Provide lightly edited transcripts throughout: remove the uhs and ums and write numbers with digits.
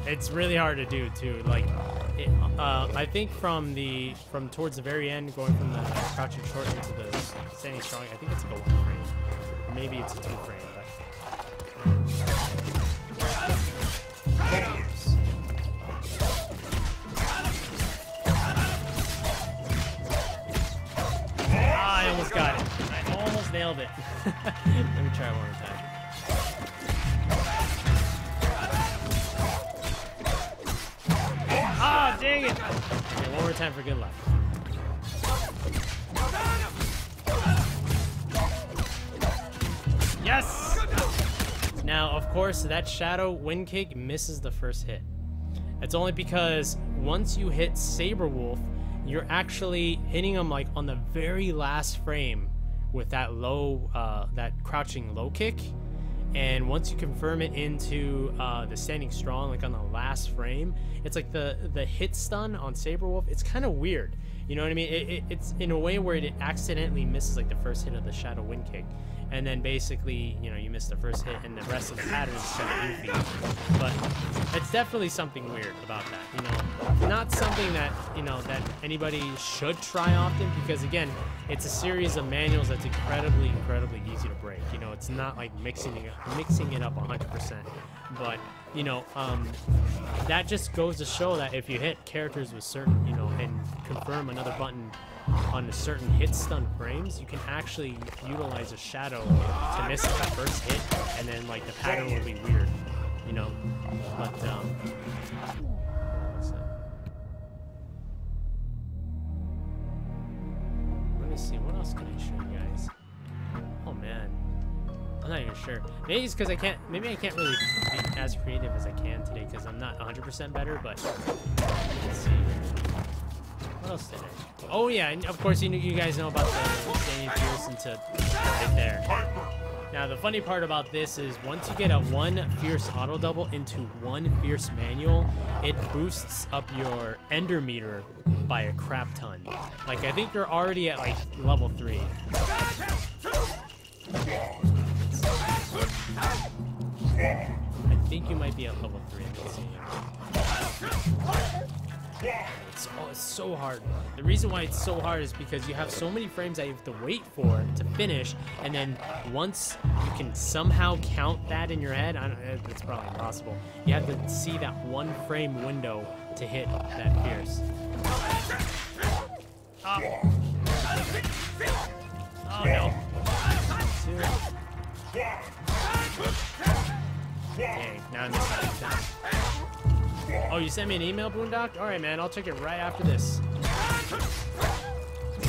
it's really hard to do too. Like, I think from towards the very end, going from the crouching short into the standing strong, I think it's like a 1 frame, or maybe it's a 2 frame. But I almost got it. I almost nailed it. Let me try it one more time. Ah, dang it! Okay, one more time for good luck. Yes! Now, of course, that Shadow Wind Kick misses the first hit. It's only because once you hit Saberwolf, you're actually hitting him like on the very last frame with that low, that crouching low kick. And once you confirm it into the standing strong, like on the last frame, it's like the hit stun on Saberwolf. It's kind of weird, you know what I mean? It's in a way where it accidentally misses like the first hit of the Shadow Wind Kick, and then basically, you know, you miss the first hit, and the rest of the pattern is kind of goofy. But it's definitely something weird about that, you know. Not something that, you know, that anybody should try often, because again, it's a series of manuals that's incredibly easy to break. You know, it's not like mixing it up 100%. But you know, that just goes to show that if you hit characters with certain, you know, and confirm another button on a certain hit stun frames, you can actually utilize a shadow to miss that first hit, and then like the pattern will be weird, you know. But let me see, what else can I show you guys? Oh man, I'm not even sure. Maybe it's because I can't really be as creative as I can today because I'm not 100% better, but let's see. What else did I? Oh yeah, and of course you guys know about the Danny Fierce into right there. Now the funny part about this is once you get a 1 Fierce auto double into 1 Fierce manual, it boosts up your Ender meter by a crap ton. Like I think you're already at like level 3. I think you might be at level 3. Let's see. It's so hard. The reason why it's so hard is because you have so many frames that you have to wait for to finish, and then once you can somehow count that in your head, it's probably impossible. You have to see that 1 frame window to hit that Fierce. Oh, oh no. Dang, now I'm just down. Oh, you sent me an email, Boondock? Alright, man, I'll check it right after this.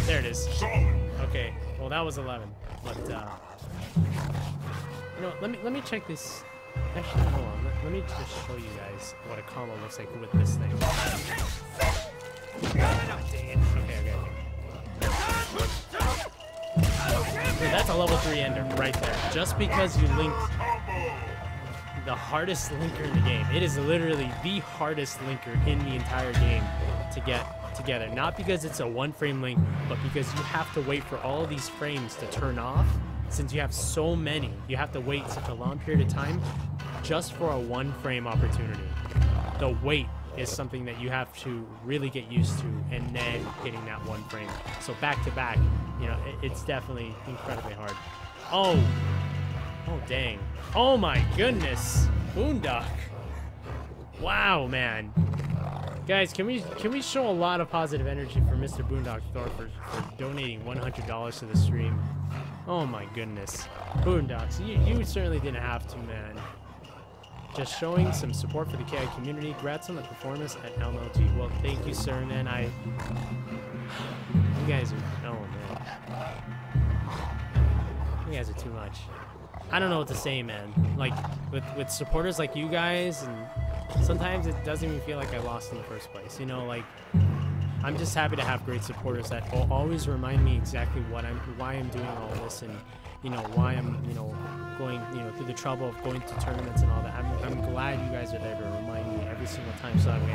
There it is. Okay, well, that was 11. But, you know, let me check this. Actually, hold on. Let me just show you guys what a combo looks like with this thing. Dang it. Okay. Dude, that's a level 3 ender right there. Just because you linked the hardest linker in the game. It is literally the hardest linker in the entire game to get together. Not because it's a 1 frame link, but because you have to wait for all of these frames to turn off. Since you have so many, you have to wait such a long period of time just for a 1 frame opportunity. The wait is something that you have to really get used to, and then getting that 1 frame. So back to back, you know, it's definitely incredibly hard. Oh dang. Oh my goodness. Boondock. Wow, man. Guys, can we show a lot of positive energy for Mr. Boondock Thor for donating $100 to the stream? Oh my goodness. Boondocks, you certainly didn't have to, man. Just showing some support for the KI community. Congrats on the performance at LLG. Well, thank you, sir, man. You guys are, oh man. You guys are too much. I don't know what to say, man. Like, with supporters like you guys, and sometimes it doesn't even feel like I lost in the first place. You know, like, I'm just happy to have great supporters that will always remind me exactly why I'm doing all this, and, you know, why I'm, you know, going, you know, through the trouble of going to tournaments and all that. I'm glad you guys are there to remind me every single time, so that way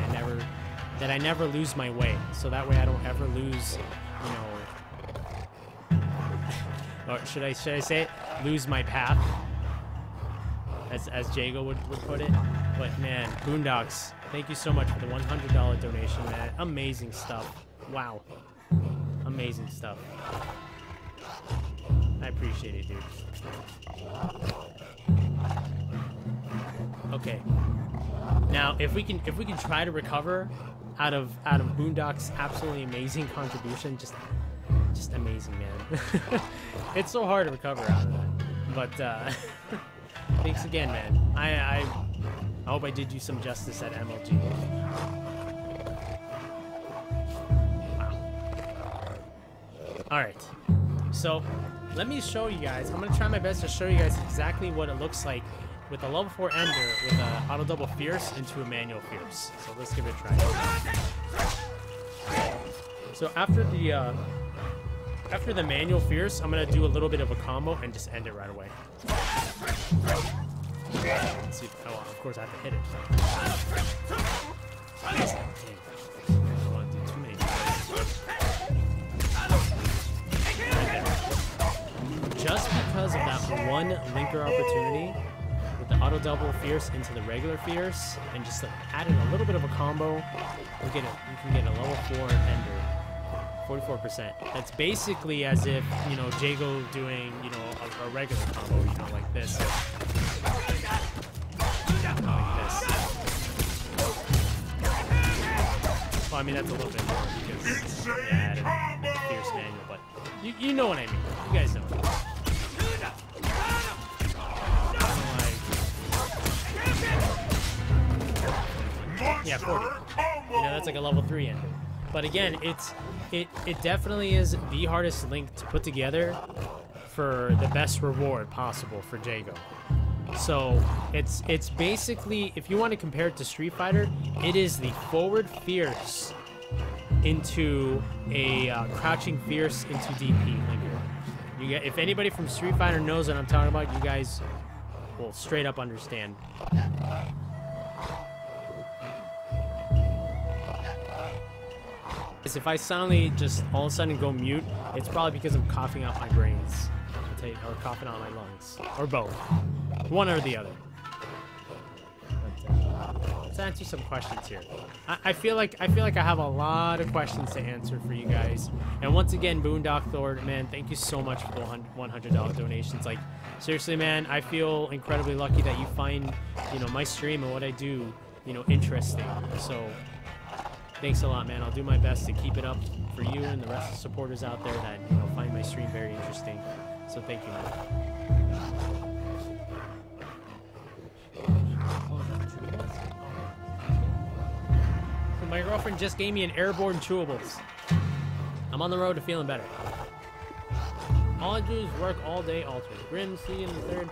I never lose my way. So that way I don't ever lose, you know, or should I say it? Lose my path, as Jago would put it. But man, Boondocks, thank you so much for the $100 donation, man. Amazing stuff. Wow. Amazing stuff. I appreciate it, dude. Okay. Now, if we can try to recover out of Boondocks' absolutely amazing contribution, just amazing, man. It's so hard to recover out of that. But thanks again, man. I hope I did you some justice at MLG. Wow. All right. So let me show you guys. I'm gonna try my best to show you guys exactly what it looks like with a level 4 Ender with a auto double Fierce into a manual Fierce. So let's give it a try. So after the manual Fierce, I'm gonna do a little bit of a combo and just end it right away. Let's see. Oh, of course I have to hit it. Dang. I don't want to do too many damage. Just because of that one linker opportunity with the auto double Fierce into the regular Fierce and just adding a little bit of a combo, you can get a level 4 Ender. 44%. That's basically as if, you know, Jago doing, you know, a regular combo, you know, like this. Like this. Well, I mean, that's a little bit more because, yeah, I added Fierce manual, but you know what I mean. You guys know. Yeah, 40. You know, that's like a level 3 Ender. But again, it definitely is the hardest link to put together for the best reward possible for Jago. So it's basically, if you want to compare it to Street Fighter, it is the forward Fierce into a crouching Fierce into DP linker. You get, if anybody from Street Fighter knows what I'm talking about, you guys will straight up understand. If I suddenly just all of a sudden go mute, it's probably because I'm coughing out my brains, or coughing out my lungs, or both, one or the other. But, let's answer some questions here. I feel like I have a lot of questions to answer for you guys. And once again, Boondock Thor, man, thank you so much for the $100 donations. Like, seriously, man, I feel incredibly lucky that you find, you know, my stream and what I do, you know, interesting. So thanks a lot, man. I'll do my best to keep it up for you and the rest of the supporters out there that, you know, find my stream very interesting. So thank you, man. So my girlfriend just gave me an airborne chewables. I'm on the road to feeling better. All I do is work all day, alter. Grim, C in the third.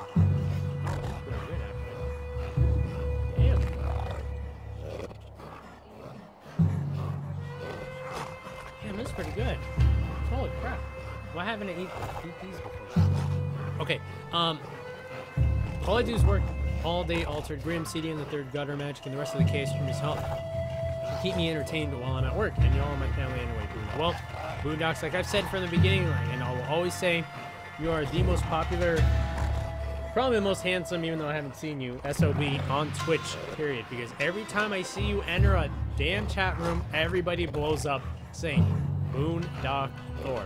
That's pretty good. Holy crap. Why haven't I eat these before? Okay, all I do is work all day, altered, Grim, CD in the third, Gutter Magic, and the rest of the case from his help to keep me entertained while I'm at work, and y'all are my family anyway. Well, Boondocks, like I've said from the beginning, and I will always say, you are the most popular, probably the most handsome, even though I haven't seen you, SOB on Twitch, period, because every time I see you enter a damn chat room, everybody blows up saying Boondock Thor.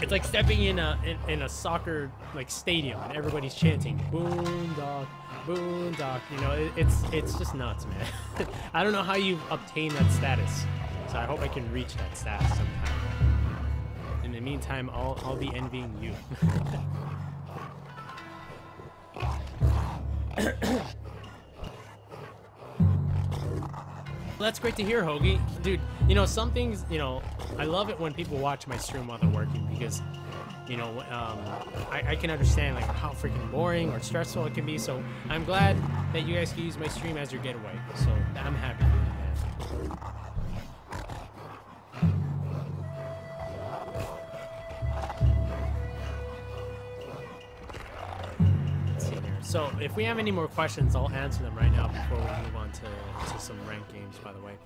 It's like stepping in a soccer like stadium and everybody's chanting Boondock, Boondock. You know, it's just nuts, man. I don't know how you've obtained that status, so I hope I can reach that status sometime. In the meantime, I'll be envying you. That's great to hear, Hoagie. Dude, you know, some things, you know, I love it when people watch my stream while they're working because, you know, I can understand, like, how freaking boring or stressful it can be. So I'm glad that you guys can use my stream as your getaway. So I'm happy for you, man. So if we have any more questions, I'll answer them right now before we move on to some ranked games, by the way.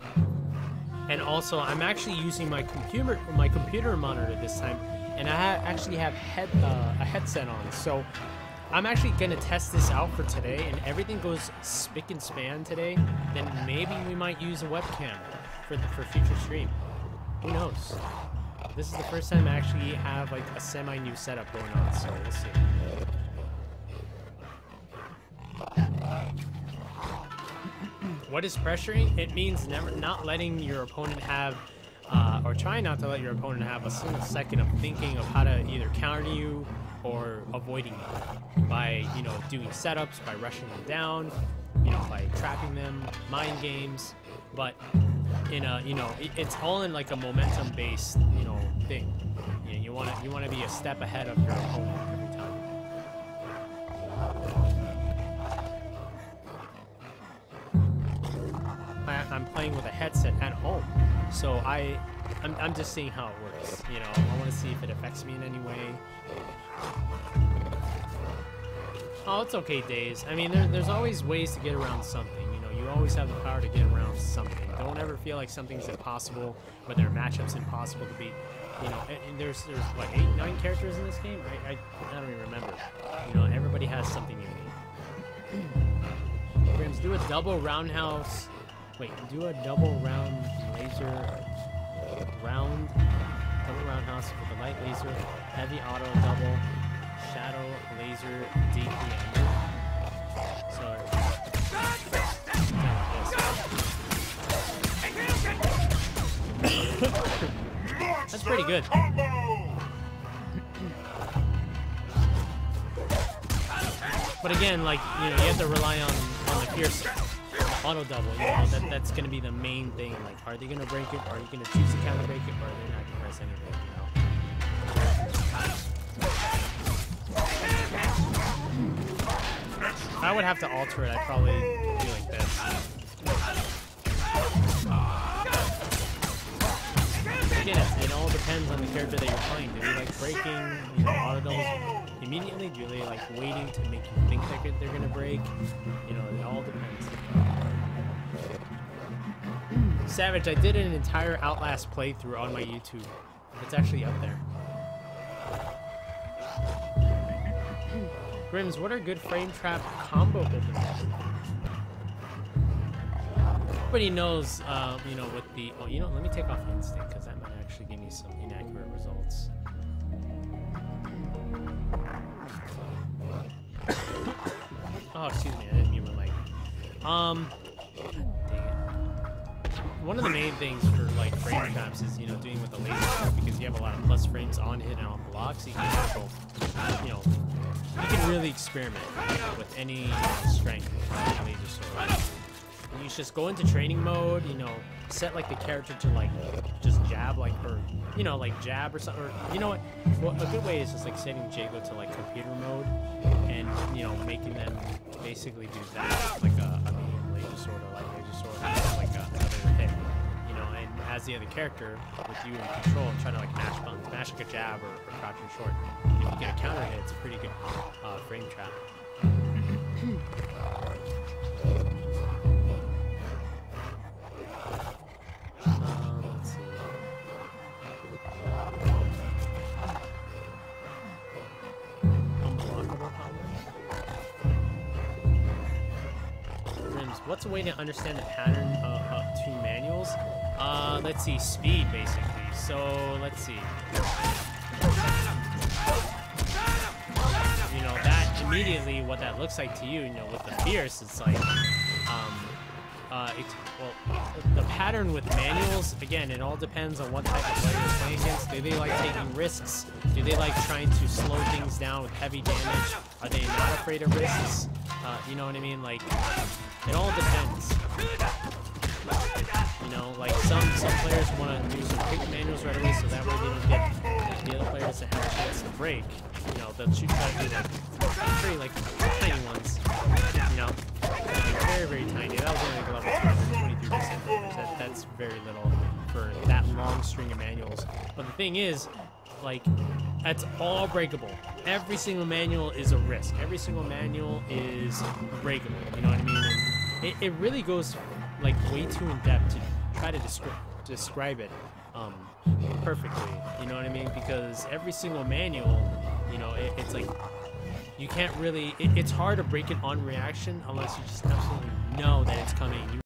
And also, I'm actually using my computer monitor this time, and I actually have a headset on. So I'm actually gonna test this out for today, and everything goes spick and span today. Then maybe we might use a webcam for future stream. Who knows? This is the first time I actually have like a semi-new setup going on, so we'll see. What is pressuring? It means not letting your opponent have, or trying not to let your opponent have a single second of thinking of how to either counter you or avoiding you by, you know, doing setups, by rushing them down, you know, by trapping them, mind games. But in a, you know, it's all in like a momentum-based, you know, thing. You know, you want to be a step ahead of your opponent every time. I'm playing with a headset at home, so I'm just seeing how it works. You know, I want to see if it affects me in any way. Oh, it's okay, Days. I mean, there's always ways to get around something. You know, you always have the power to get around something. Don't ever feel like something's impossible, whether a matchup's impossible to beat. You know, and there's what, 8, 9 characters in this game? I don't even remember. You know, everybody has something unique. Grims, do a double roundhouse. Wait, do a double round laser double roundhouse with a light laser, heavy auto double, shadow laser DPM. So that's pretty good. But again, like, you know, you have to rely on the fierce auto double. You know, that's gonna be the main thing. Like, are they gonna break it? Are you gonna choose to counter break it? Or are they not gonna press anything? You know. If I would have to alter it, I'd probably do like this. Again, it all depends on the character that you're playing. Do they like breaking, you know, auto doubles immediately? Do they like waiting to make you think that they're gonna break? You know, it all depends. Savage, I did an entire Outlast playthrough on my YouTube. It's actually up there. Grims, what are good frame trap combo openers? Everybody knows, you know, with the... Oh, you know, let me take off instinct, because that might actually give me some inaccurate results. Oh, excuse me, I didn't mute my mic. Dang it. One of the main things for, like, frame traps is, you know, doing with the laser sword, because you have a lot of plus frames on hit and on block, so you can control, you know, you can really experiment with any strength with the laser sword. And you just go into training mode, you know, set like the character to like just jab, like, or you know, like jab or something, or you know what? Well, a good way is just like setting Jago to like computer mode, and you know, making them basically do that, like a medium laser sword or like laser sword, like another hit, you know, and as the other character with you in control, trying to like mash buttons, mash like a jab or crouching short. If you get a counter hit, it's a pretty good frame trap. Let's see. Unblockable Grims, what's a way to understand the pattern between manuals? Let's see, speed basically. So let's see. You know, that immediately what that looks like to you, you know, with the fierce, it's like well, the pattern with manuals, again, it all depends on what type of player you're playing against. Do they like taking risks? Do they like trying to slow things down with heavy damage? Are they not afraid of risks? You know what I mean? Like, it all depends. You know, like some players want to do some quick manuals right away, so that way they don't get the other players to have a chance to break. You know, they'll shoot try to do like pretty like tiny ones. You know, very, very tiny. That was only like level 23%. That's very little for that long string of manuals. But the thing is, like, that's all breakable. Every single manual is a risk. Every single manual is breakable. You know what I mean? And it really goes like way too in depth to try to describe it perfectly. You know what I mean? Because every single manual, you know, it's like you can't really, it's hard to break it on reaction unless you just absolutely know that it's coming. You